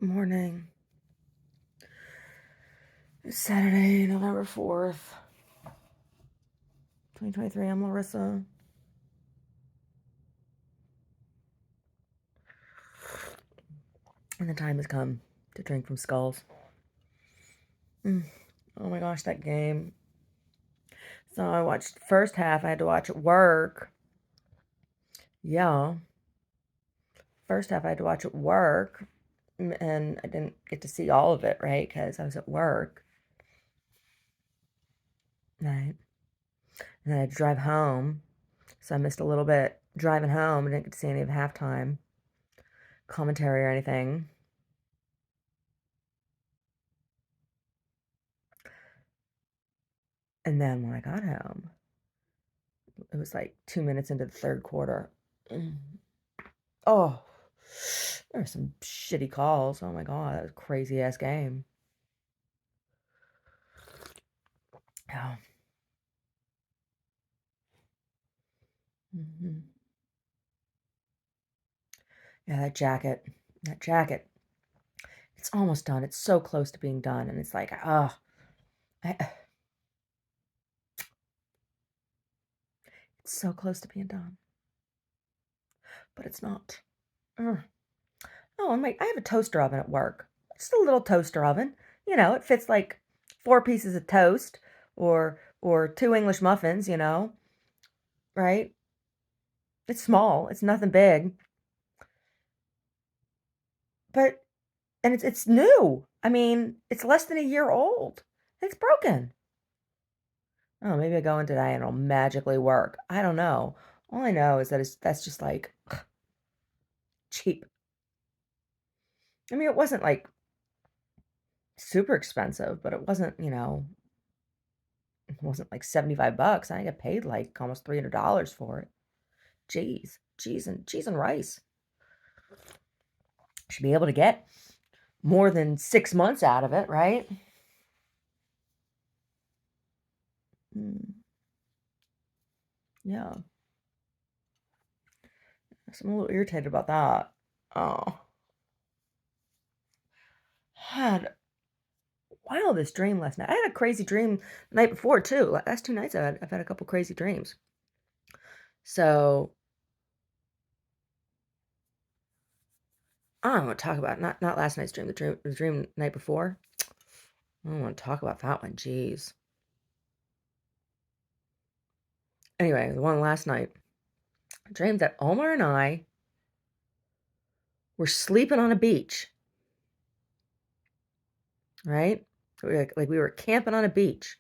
Morning. It's Saturday, November 4th, 2023. I'm Larissa. And the time has come to drink from skulls. Oh my gosh, that game. So I watched the first half. I had to watch at work. Yeah. First half I had to watch at work. And I didn't get to see all of it, right? Because I was at work. Right. And then I had to drive home. So I missed a little bit driving home. I didn't get to see any of the halftime commentary or anything. And then when I got home, it was like 2 minutes into the third quarter. Oh, there were some shitty calls. Oh my God, that was a crazy ass game. Yeah. hmm Yeah, that jacket. That jacket. It's almost done. It's so close to being done. And it's like, it's so close to being done. But it's not. Ugh. Oh, and I have a toaster oven at work. Just a little toaster oven. It fits like 4 pieces of toast or 2 English muffins, right? It's small. It's nothing big. But and it's new. I mean, it's less than a year old. It's broken. Oh, maybe I go in today and it'll magically work. I don't know. All I know is that that's just like cheap. I mean, it wasn't like super expensive, but it wasn't, it wasn't like $75. I got paid like almost $300 for it. Jeez, cheese and rice. Should be able to get more than 6 months out of it, right? Mm, yeah. So I'm a little irritated about that. Oh, had wildest dream last night. I had a crazy dream the night before too. Last 2 nights I've had a couple crazy dreams. So I don't want to talk about it. Not last night's dream. The dream the night before. I don't want to talk about that one. Jeez. Anyway, the one last night. I dreamed that Omar and I were sleeping on a beach. Right? Like we were camping on a beach,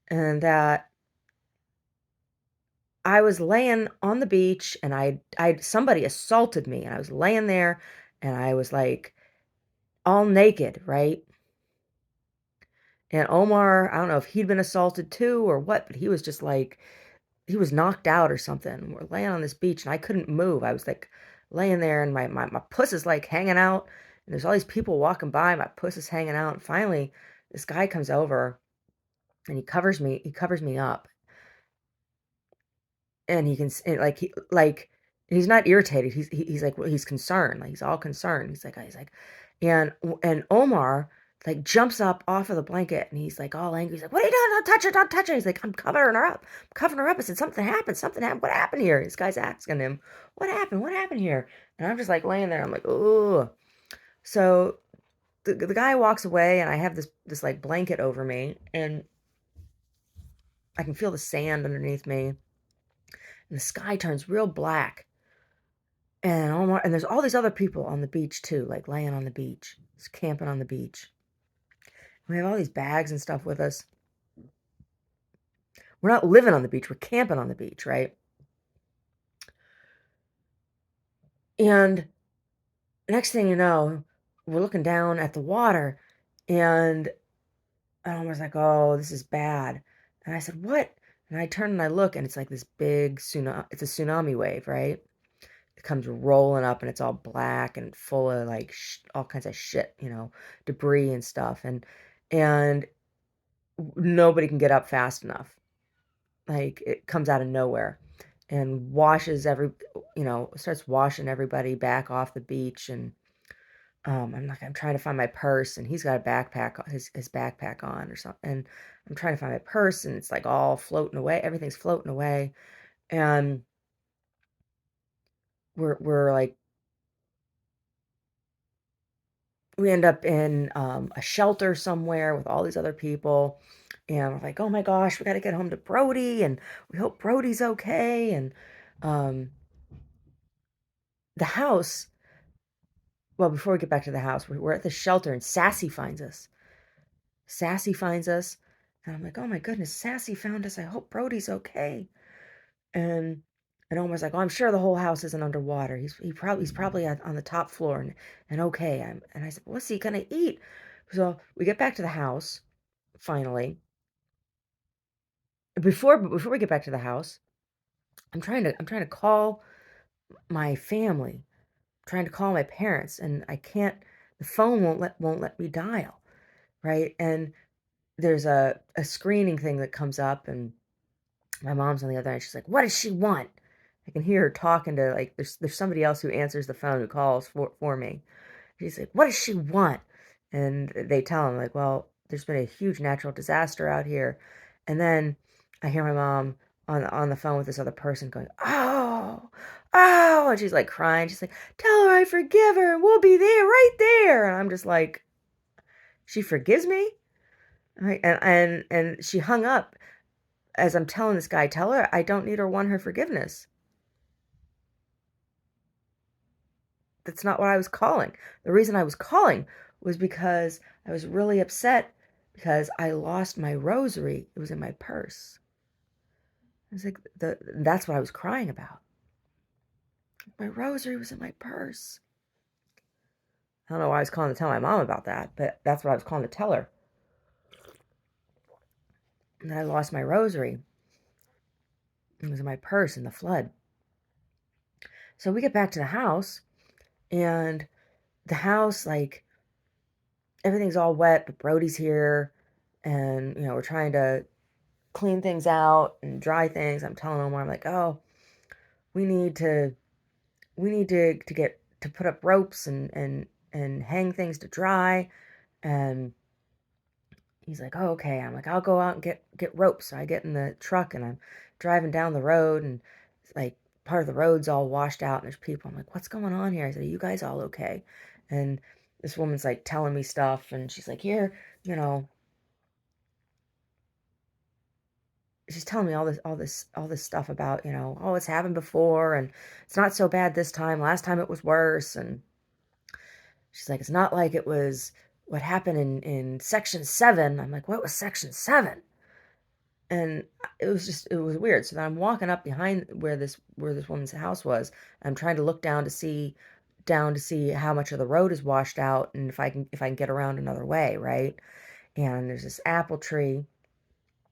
and that I was laying on the beach, and I somebody assaulted me, and I was laying there, and I was like all naked, right? And Omar, I don't know if he'd been assaulted too or what, but he was just like, he was knocked out or something. We're laying on this beach and I couldn't move. I was like laying there and my puss is like hanging out. And there's all these people walking by. My puss is hanging out. And finally, this guy comes over and he covers me up. And he can, he's not irritated. He's like, well, he's concerned. Like, he's all concerned. And Omar, like, jumps up off of the blanket and he's like, all angry. He's like, what are you doing? Don't touch her. Don't touch her. He's like, I'm covering her up. I'm covering her up. I said, something happened. Something happened. What happened here? This guy's asking him, what happened? What happened here? And I'm just like laying there. I'm like, oh. So the guy walks away and I have this like blanket over me and I can feel the sand underneath me. And the sky turns real black. And there's all these other people on the beach too, like laying on the beach, just camping on the beach. We have all these bags and stuff with us. We're not living on the beach, we're camping on the beach, right? And next thing you know, we're looking down at the water and I was like, oh, this is bad. And I said, what? And I turn and I look and it's like this big tsunami. It's a tsunami wave, right? It comes rolling up and it's all black and full of like all kinds of shit, debris and stuff. And nobody can get up fast enough. Like, it comes out of nowhere and washes starts washing everybody back off the beach. And I'm trying to find my purse, and he's got a backpack, his backpack on or something. And I'm trying to find my purse, and it's like all floating away. Everything's floating away, and we're like we end up in a shelter somewhere with all these other people, and we're like, oh my gosh, we got to get home to Brody, and we hope Brody's okay. And um, the house. Well, before we get back to the house, we're at the shelter, and Sassy finds us. Sassy finds us, and I'm like, oh my goodness, Sassy found us. I hope Brody's okay. And Omar's like, oh, I'm sure the whole house isn't underwater. He's probably on the top floor and okay. And I said, what's he gonna eat? So we get back to the house finally. Before we get back to the house, I'm trying to call my family. I'm trying to call my parents, and I can't. The phone won't let me dial, right? And there's a screening thing that comes up, and my mom's on the other end. She's like, what does she want? I can hear her talking to, like, there's somebody else who answers the phone, who calls for me. She's like, what does she want? And they tell him, like, well, there's been a huge natural disaster out here. And then I hear my mom on the phone with this other person going, oh, oh, and she's like crying. She's like, tell her I forgive her, and we'll be there, right there. And I'm just like, she forgives me? Right? And she hung up as I'm telling this guy, tell her I don't need or want her forgiveness. That's not what I was calling. The reason I was calling was because I was really upset because I lost my rosary. It was in my purse. I was like, that's what I was crying about. My rosary was in my purse. I don't know why I was calling to tell my mom about that, but that's what I was calling to tell her. And I lost my rosary. It was in my purse in the flood. So we get back to the house, and the house, like, everything's all wet, but Brody's here, and we're trying to clean things out and dry things. I'm telling Omar, I'm like, oh, we need to get to put up ropes and hang things to dry. And he's like, oh, okay. I'm like, I'll go out and get ropes. So I get in the truck, and I'm driving down the road, and it's like part of the road's all washed out, and there's people. I'm like, what's going on here? I said, are you guys all okay? And this woman's like telling me stuff, and she's like, here, you know, she's telling me all this stuff about, oh, it's happened before, and it's not so bad this time. Last time it was worse. And she's like, it's not like it was what happened in section 7. I'm like, what was section 7? And it was weird. So then I'm walking up behind where this woman's house was. I'm trying to look down to see how much of the road is washed out, and if I can get around another way, right? And there's this apple tree.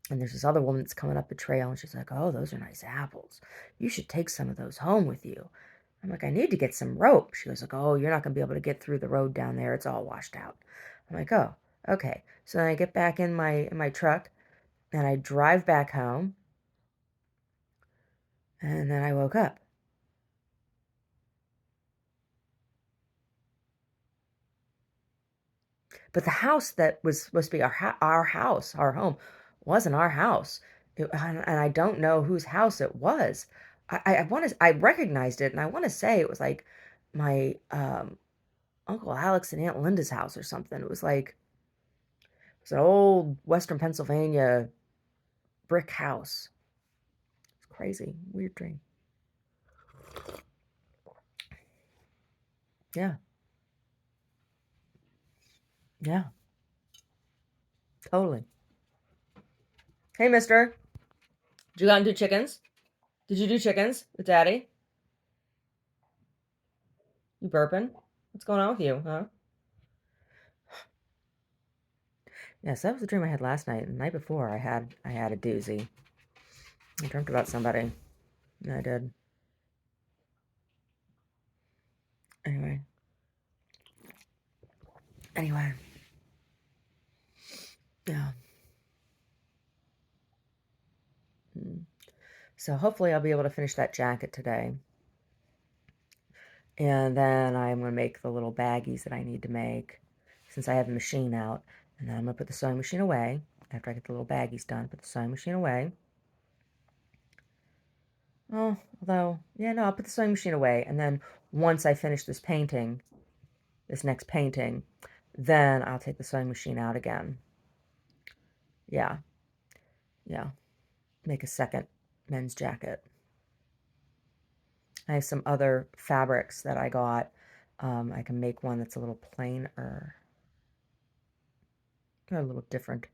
And there's this other woman that's coming up the trail, and she's like, oh, those are nice apples. You should take some of those home with you. I'm like, I need to get some rope. She was like, oh, you're not going to be able to get through the road down there. It's all washed out. I'm like, oh, okay. So then I get back in my truck, and I drive back home, and then I woke up. But the house that was supposed to be our house, our home, wasn't our house. And I don't know whose house it was. I recognized it, and I want to say it was like my Uncle Alex and Aunt Linda's house or something. It was an old Western Pennsylvania brick house. It's crazy, weird dream. Yeah, yeah, totally. Hey, Mister, did you go out and do chickens? Did you do chickens with Daddy? You burping? What's going on with you, huh? Yes, that was the dream I had last night. And the night before, I had a doozy. I dreamt about somebody. Yeah, I did. Anyway, anyway, yeah. Mm. So hopefully I'll be able to finish that jacket today. And then I'm going to make the little baggies that I need to make since I have the machine out. And then I'm going to put the sewing machine away after I get the little baggies done. Put the sewing machine away. Oh, although, yeah, no, I'll put the sewing machine away. And then once I finish this painting, this next painting, then I'll take the sewing machine out again. Yeah, yeah. Make a second men's jacket. I have some other fabrics that I got. I can make one that's a little plainer. They're a little different.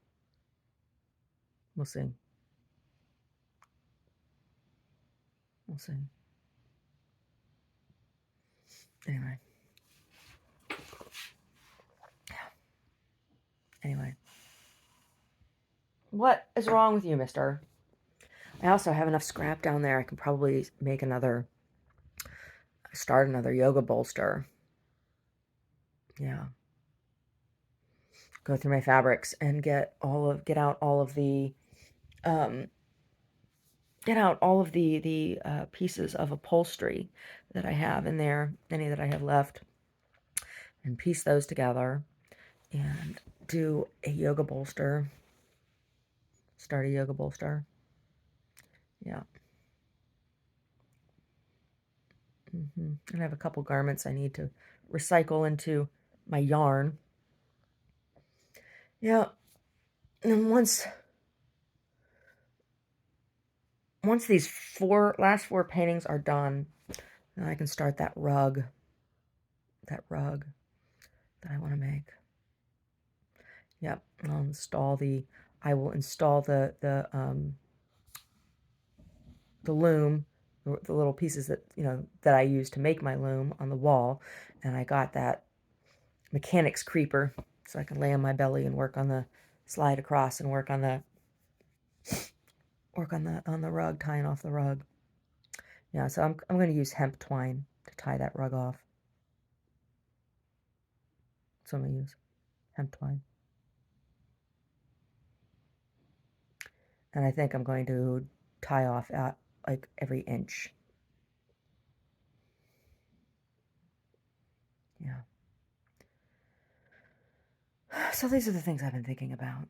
We'll see. We'll see. Anyway. Anyway. What is wrong with you, mister? I also have enough scrap down there. I can probably make another, start another yoga bolster. Yeah. Go through my fabrics and get out all of the, um, pieces of upholstery that I have in there, any that I have left, and piece those together and do a yoga bolster. Start a yoga bolster. Yeah. And I have a couple garments I need to recycle into my yarn. Yeah. And once these last four paintings are done, then I can start that rug that I want to make. Yep. I will install the loom, the little pieces that, that I use to make my loom on the wall. And I got that mechanics creeper so I can lay on my belly and work on the slide across and work on the rug, tying off the rug. Yeah, so I'm going to use hemp twine to tie that rug off. So I'm going to use hemp twine. And I think I'm going to tie off at like every inch. Yeah. So these are the things I've been thinking about.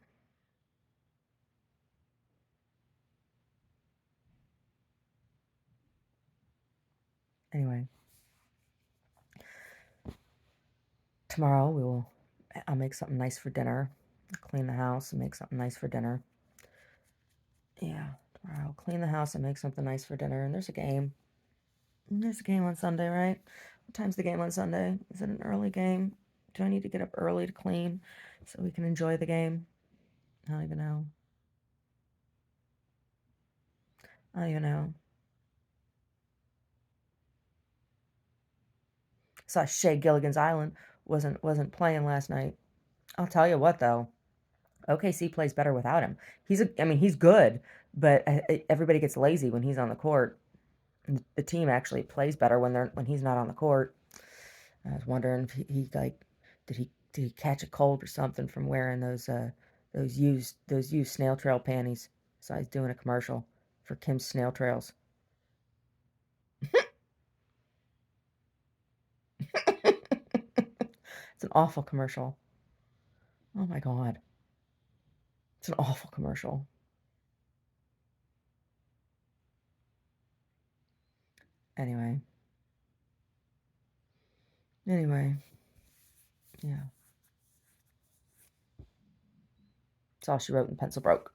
Anyway, tomorrow I'll make something nice for dinner. Clean the house and make something nice for dinner. Yeah, tomorrow I'll clean the house and make something nice for dinner. And there's a game. There's a game on Sunday, right? What time's the game on Sunday? Is it an early game? Do I need to get up early to clean so we can enjoy the game? I don't even know. I don't even know. Saw Shea Gilligan's Island wasn't playing last night. I'll tell you what though, OKC plays better without him. He's good, but everybody gets lazy when he's on the court. And the team actually plays better when he's not on the court. I was wondering if he like did he catch a cold or something from wearing those used snail trail panties. So he's doing a commercial for Kim's Snail Trails. It's an awful commercial. Oh my God. It's an awful commercial. Anyway. Yeah. That's all she wrote and pencil broke.